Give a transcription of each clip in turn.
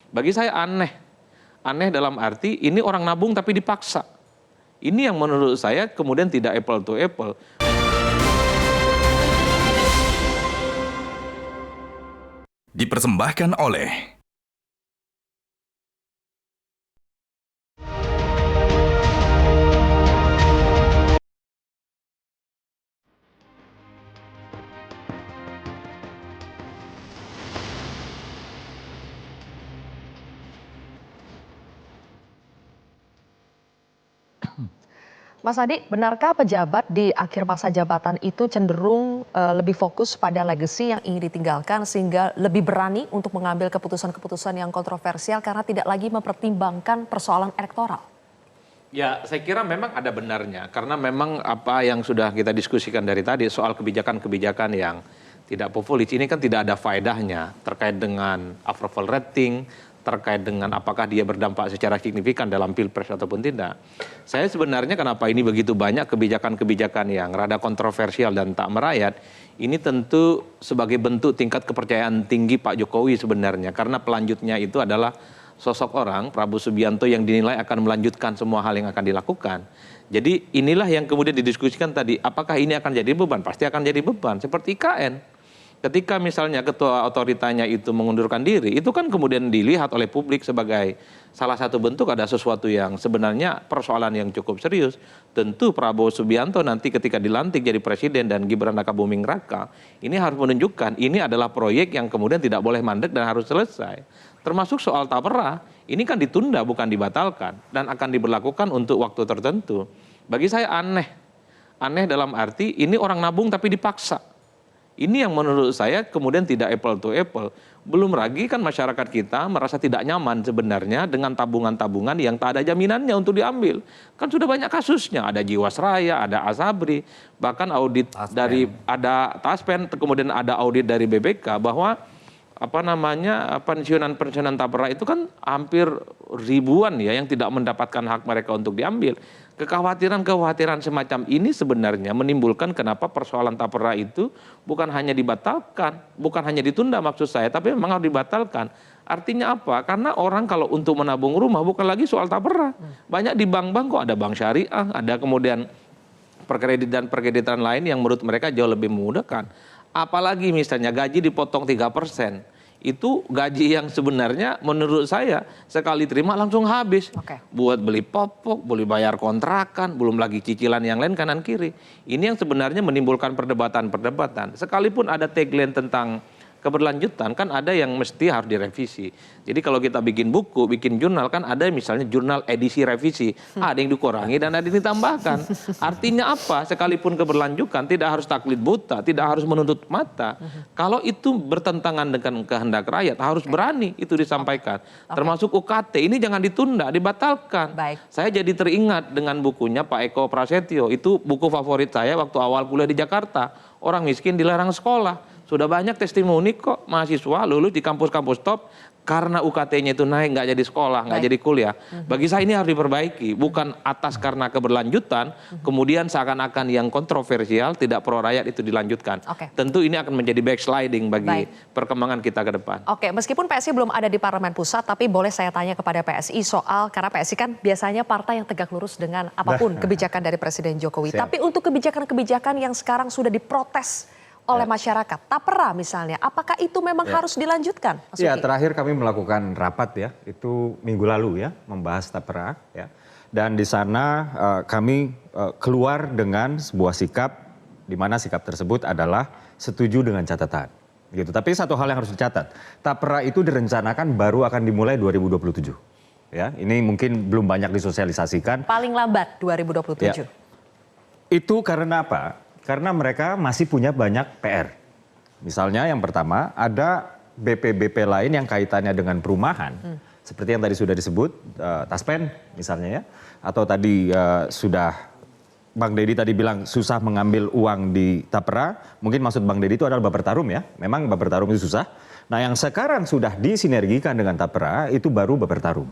Bagi saya aneh. Aneh dalam arti ini orang nabung tapi dipaksa. Ini yang menurut saya kemudian tidak apple to apple. Dipersembahkan oleh Mas Adi, benarkah pejabat di akhir masa jabatan itu cenderung lebih fokus pada legacy yang ingin ditinggalkan sehingga lebih berani untuk mengambil keputusan-keputusan yang kontroversial karena tidak lagi mempertimbangkan persoalan elektoral? Ya, saya kira memang ada benarnya. Karena memang apa yang sudah kita diskusikan dari tadi soal kebijakan-kebijakan yang tidak populis ini kan tidak ada faedahnya terkait dengan approval rating, terkait dengan apakah dia berdampak secara signifikan dalam pilpres ataupun tidak. Saya sebenarnya kenapa ini begitu banyak kebijakan-kebijakan yang rada kontroversial dan tak merayat, ini tentu sebagai bentuk tingkat kepercayaan tinggi Pak Jokowi sebenarnya. Karena pelanjutnya itu adalah sosok orang, Prabowo Subianto, yang dinilai akan melanjutkan semua hal yang akan dilakukan. Jadi inilah yang kemudian didiskusikan tadi, apakah ini akan jadi beban? Pasti akan jadi beban, seperti IKN. Ketika misalnya ketua otoritanya itu mengundurkan diri, itu kan kemudian dilihat oleh publik sebagai salah satu bentuk ada sesuatu yang sebenarnya persoalan yang cukup serius. Tentu Prabowo Subianto nanti ketika dilantik jadi presiden dan Gibran Rakabuming Raka, ini harus menunjukkan ini adalah proyek yang kemudian tidak boleh mandek dan harus selesai. Termasuk soal tapera, ini kan ditunda bukan dibatalkan dan akan diberlakukan untuk waktu tertentu. Bagi saya aneh. Aneh dalam arti ini orang nabung tapi dipaksa. Ini yang menurut saya kemudian tidak apple to apple. Belum lagi kan masyarakat kita merasa tidak nyaman sebenarnya dengan tabungan-tabungan yang tak ada jaminannya untuk diambil. Kan sudah banyak kasusnya, ada Jiwasraya, ada Asabri, bahkan audit dari ada Taspen, kemudian ada audit dari BPK bahwa pensiunan tapera itu kan hampir ribuan ya yang tidak mendapatkan hak mereka untuk diambil. Kekhawatiran-kekhawatiran semacam ini sebenarnya menimbulkan kenapa persoalan tapera itu bukan hanya dibatalkan, bukan hanya ditunda maksud saya, tapi memang harus dibatalkan. Artinya apa? Karena orang kalau untuk menabung rumah bukan lagi soal tapera. Banyak di bank-bank kok ada bank syariah, ada kemudian perkreditan lain yang menurut mereka jauh lebih memudahkan. Apalagi misalnya gaji dipotong 3%. Itu gaji yang sebenarnya menurut saya sekali terima langsung habis. Buat beli popok, beli bayar kontrakan, belum lagi cicilan yang lain kanan kiri. Ini yang sebenarnya menimbulkan perdebatan-perdebatan. Sekalipun ada tagline tentang keberlanjutan, kan ada yang mesti harus direvisi. Jadi kalau kita bikin buku, bikin jurnal, kan ada misalnya jurnal edisi revisi. Ada yang dikurangi dan ada yang ditambahkan. Artinya apa? Sekalipun keberlanjutan, tidak harus taklid buta, tidak harus menuntut mata. Kalau itu bertentangan dengan kehendak rakyat, harus berani itu disampaikan. Termasuk UKT, ini jangan ditunda, dibatalkan. Saya jadi teringat dengan bukunya Pak Eko Prasetyo. Itu buku favorit saya waktu awal kuliah di Jakarta. Orang miskin dilarang sekolah. Sudah banyak testimoni kok mahasiswa lulus di kampus-kampus top karena UKT-nya itu naik, nggak jadi sekolah, nggak jadi kuliah. Bagi saya ini harus diperbaiki, bukan atas karena keberlanjutan, kemudian seakan-akan yang kontroversial tidak pro rakyat itu dilanjutkan. Tentu ini akan menjadi backsliding bagi perkembangan kita ke depan. Oke, meskipun PSI belum ada di Parlemen Pusat, tapi boleh saya tanya kepada PSI soal, karena PSI kan biasanya partai yang tegak lurus dengan apapun kebijakan dari Presiden Jokowi. Tapi untuk kebijakan-kebijakan yang sekarang sudah diprotes oleh masyarakat, tapera misalnya, apakah itu memang harus dilanjutkan? Ya, terakhir kami melakukan rapat ya, itu minggu lalu ya, membahas tapera ya. Dan di sana kami keluar dengan sebuah sikap, di mana sikap tersebut adalah setuju dengan catatan. Gitu. Tapi satu hal yang harus dicatat, tapera itu direncanakan baru akan dimulai 2027. Ya, ini mungkin belum banyak disosialisasikan. Paling lambat 2027. Ya. Itu karena apa? Karena mereka masih punya banyak PR. Misalnya yang pertama ada BP-BP lain yang kaitannya dengan perumahan. Seperti yang tadi sudah disebut, Taspen misalnya ya. Atau tadi sudah Bang Deddy tadi bilang susah mengambil uang di tapera. Mungkin maksud Bang Deddy itu adalah Bapertarum ya. Memang Bapertarum itu susah. Nah yang sekarang sudah disinergikan dengan tapera itu baru Bapertarum.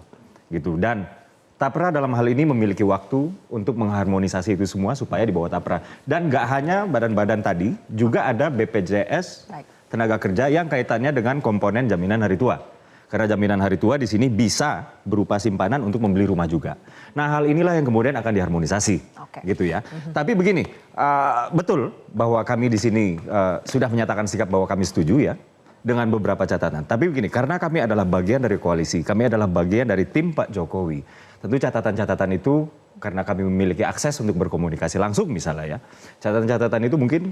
Gitu. Dan tapera dalam hal ini memiliki waktu untuk mengharmonisasi itu semua supaya di bawah tapera. Dan nggak hanya badan-badan tadi, juga ada BPJS Tenaga Kerja yang kaitannya dengan komponen jaminan hari tua. Karena jaminan hari tua di sini bisa berupa simpanan untuk membeli rumah juga. Nah, hal inilah yang kemudian akan diharmonisasi, gitu ya. Tapi begini, betul bahwa kami di sini sudah menyatakan sikap bahwa kami setuju ya dengan beberapa catatan. Tapi begini, karena kami adalah bagian dari koalisi, kami adalah bagian dari tim Pak Jokowi. Tentu catatan-catatan itu karena kami memiliki akses untuk berkomunikasi langsung misalnya ya. Catatan-catatan itu mungkin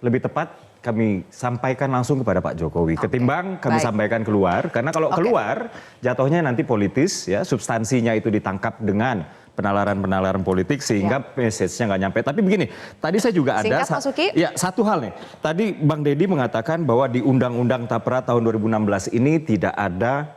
lebih tepat kami sampaikan langsung kepada Pak Jokowi ketimbang kami sampaikan keluar, karena kalau keluar jatuhnya nanti politis ya, substansinya itu ditangkap dengan penalaran-penalaran politik sehingga message-nya nggak nyampe. Tapi begini, tadi saya juga ada ya satu hal nih. Tadi Bang Deddy mengatakan bahwa di Undang-Undang Tapera tahun 2016 ini tidak ada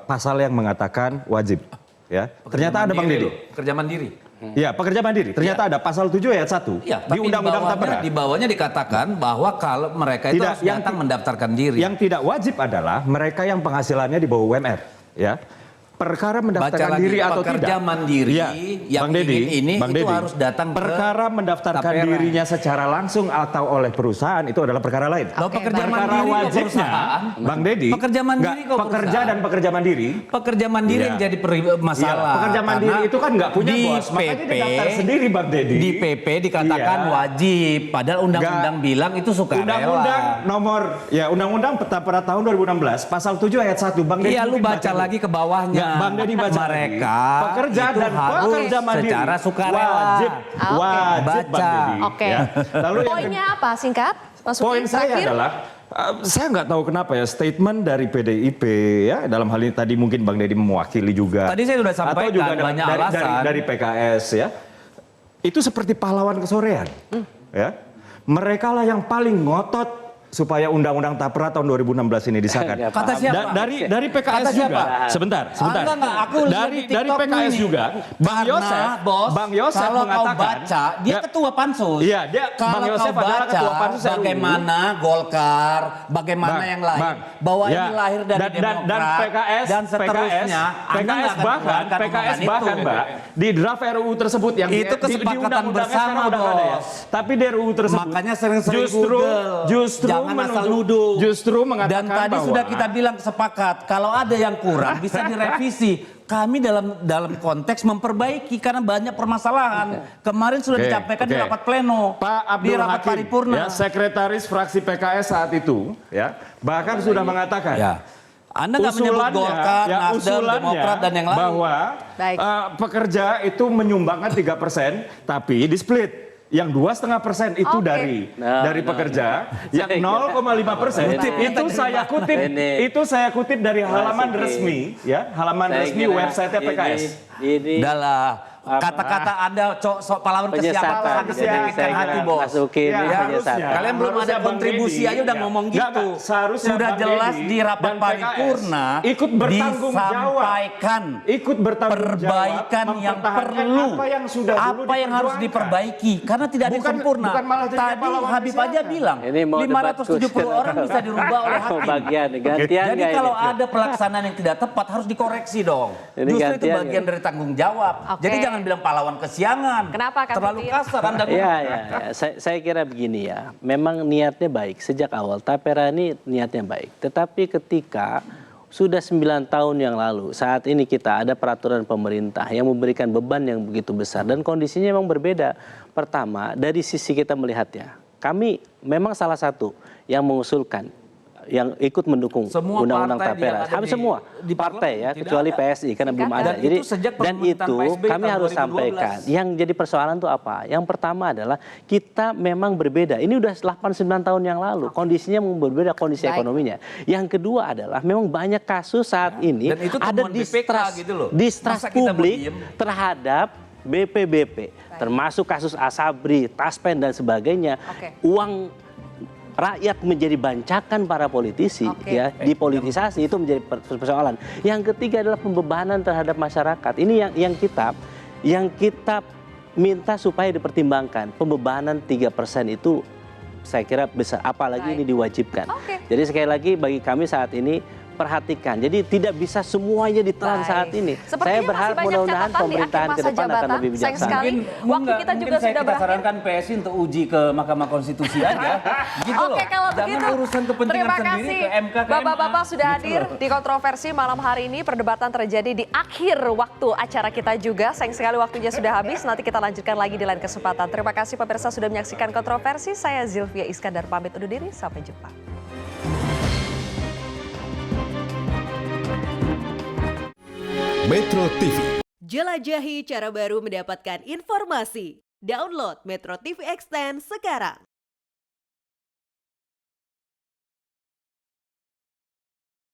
pasal yang mengatakan wajib. Ya, ternyata ada Bang Deddy. Pekerja mandiri. Ya, pekerja mandiri. Ternyata ada pasal 7 ayat 1 ya, di Undang-Undang Tapera. Di bawahnya dikatakan bahwa kalau mereka itu harus datang mendaftarkan diri. Yang tidak wajib adalah mereka yang penghasilannya di bawah UMR, ya. Perkara mendaftarkan diri atau tidak. Pekerja mandiri ya, yang Bang Deddy, ingin ini Bang itu Deddy, harus datang perkara mendaftarkan Tapera. dirinya secara langsung atau oleh perusahaan itu adalah perkara lain. Pekerja Perkara mandiri kok wajibnya, perusahaan. Bang Deddy, Pekerja mandiri kok pekerja perusahaan. dan pekerja mandiri. Pekerja mandiri yang jadi masalah. Pekerja mandiri Karena itu kan nggak punya di bos, makanya dia daftar sendiri Bang Deddy. Di PP dikatakan wajib, padahal undang-undang bilang itu sukarela. Undang-undang nomor Undang-Undang Tapera tahun 2016 pasal 7 ayat 1 Bang Deddy. Iya, lu baca lagi ke bawahnya. Ya, Bang Deddy baca mereka pekerja itu dan pekerja mandiri secara sukarela wajib wajib baca. Bang Deddy. Ya. Lalu poinnya apa singkat? Poin saya adalah saya nggak tahu kenapa ya statement dari PDIP ya dalam hal ini tadi mungkin Bang Deddy mewakili juga. Tadi saya sudah sampaikan atau juga banyak alasan dari PKS ya. Itu seperti pahlawan kesorean. Ya. Mereka lah yang paling ngotot supaya Undang-Undang Tapera tahun 2016 ini disahkan. Kata siapa? Dari PKS Kata juga. siapa? Sebentar. Enggak, aku dari PKS ini. juga. Bang Yosef kalau mengatakan. Kau baca, dia ketua pansus. Iya, kalau Bang Yosef kau adalah baca ketua pansus RUU. bagaimana Golkar, bagaimana yang lain, bahwa ini lahir dari Demokrat dan PKS dan seterusnya. PKS bahkan Mbak di draft RUU tersebut yang itu kesepakatan bersama, Bos. Tapi di RUU tersebut makanya sering-sering justru jangan asal nuduh. Justru mengatakan dan tadi bahwa sudah kita bilang sepakat kalau ada yang kurang bisa direvisi. Kami dalam konteks memperbaiki karena banyak permasalahan. Kemarin sudah disampaikan di rapat pleno, Pak Abdul di rapat Hakim, paripurna. ya, sekretaris fraksi PKS saat itu, ya, bahkan sudah mengatakan. Ya. Anda nggak menyebut Golkar, Nasdem, Demokrat dan yang lain. Bahwa pekerja itu menyumbangkan 3%, tapi di split. Yang 2,5% itu dari pekerja, yang 0,5% itu saya kutip dari halaman resmi, ya, halaman resmi website PKS. Adalah kata-kata Anda sok pahlawan kesiapan menyakitkan hati, Bos. Kalian belum ada kontribusi aja udah ngomong gitu. Sudah jelas di rapat paripurna ikut bertanggung disampaikan perbaikan yang perlu, apa yang harus diperbaiki karena tidak ada sempurna. Tadi Habib aja bilang 570 orang bisa dirubah oleh hakim. Jadi kalau ada pelaksanaan yang tidak tepat harus dikoreksi dong. Justru itu bagian dari tanggung jawab. Jadi jangan bilang pahlawan kesiangan. Kenapa kan terlalu kasar Anda? Saya kira begini ya. Memang niatnya baik sejak awal. Tapera ini niatnya baik. Tetapi ketika sudah 9 tahun yang lalu, saat ini kita ada peraturan pemerintah yang memberikan beban yang begitu besar dan kondisinya memang berbeda. Pertama, dari sisi kita melihatnya, kami memang salah satu yang mengusulkan, yang ikut mendukung Undang-Undang Tapera. Kami semua partai ya, kecuali PSI karena belum ada. Jadi dan itu kami harus sampaikan. Yang jadi persoalan itu apa? Yang pertama adalah kita memang berbeda. Ini udah 8-9 tahun yang lalu. Kondisinya memang berbeda, kondisi ekonominya. Yang kedua adalah memang banyak kasus saat ini ada distrust publik terhadap BPBP, termasuk kasus Asabri, Taspen dan sebagainya. Uang rakyat menjadi bancakan para politisi, ya, dipolitisasi, itu menjadi persoalan. Yang ketiga adalah pembebanan terhadap masyarakat. Ini yang kita minta supaya dipertimbangkan. Pembebanan 3% itu saya kira besar, apalagi ini diwajibkan. Jadi sekali lagi bagi kami saat ini perhatikan. Jadi tidak bisa semuanya ditelan saat ini. Saya berharap mudah-mudahan pemerintahan ke depan akan lebih bijaksana. Waktu kita juga sudah berakhir. Sarankan PSI untuk uji ke Mahkamah Konstitusi aja. Gitu loh. Oke, kalau Jangan begitu, urusan kepentingan terima sendiri kasih. ke MK, ke Bapak-bapak MA. sudah Gitu hadir loh. di kontroversi malam hari ini. Perdebatan terjadi di akhir waktu acara kita juga. Sayang sekali waktunya sudah habis. Nanti kita lanjutkan lagi di lain kesempatan. Terima kasih pemirsa sudah menyaksikan kontroversi. Saya Zilvia Iskandar pamit undur diri. Sampai jumpa. Metro TV. Jelajahi cara baru mendapatkan informasi. Download Metro TV Extend sekarang.